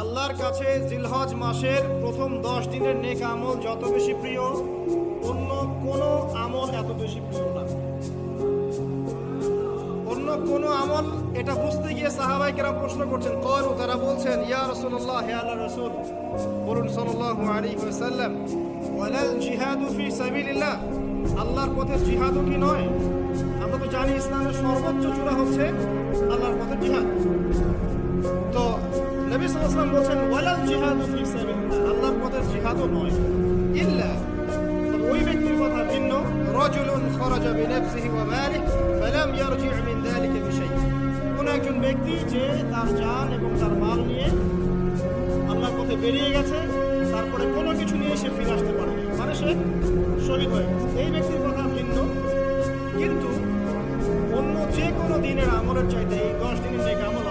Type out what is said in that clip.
আল্লাহর কাছে জিলহজ মাসের প্রথম 10 দিনের নেক আমল যত বেশি প্রিয়, অন্য কোনো আমল এত বেশি প্রিয় না। অন্য কোনো আমল, এটা বুঝতে গিয়ে সাহাবায়ে কেরাম প্রশ্ন করছেন, ক্বালু, তারা বলছেন, ইয়া রাসূলুল্লাহ, হে আল্লাহর রাসূল, বলুন সাল্লাল্লাহু আলাইহি ওয়াসাল্লাম, ওয়ালাল জিহাদু ফি সাবিলিল্লাহ, আল্লাহর পথে জিহাদও কি নয়? আমরা তো জানি ইসলামের সর্বোচ্চ চূড়া হচ্ছে আল্লাহর পথে জিহাদ। তো নবী সাল্লাল্লাহু আলাইহি ওয়াসাল্লাম বলছেন, ওয়ালাল জিহাদু ফি সাবিলিল্লাহ, আল্লাহর পথে জিহাদও নয়, ইল্লা, ওই ব্যক্তির কথা ভিন্ন, রাজুলুন খারাজা বিনাফসিহি ওয়া মালিহি ফালাম ইয়ারজি' মিন যালিকা বিশাই, কোন একজন ব্যক্তি যে তার জান এবং তার মাল নিয়ে আল্লাহর পথে বেরিয়ে গেছে, তারপরে কোনো কিছু নিয়ে সে ফিরে আসতে পারেনি, মানে সে শহীদ হয়ে গেছে, এই ব্যক্তির কথা ভিন্ন। কিন্তু অন্য যে কোনো দিনের আমলের চাইতে এই 10 দিনের নেক আমল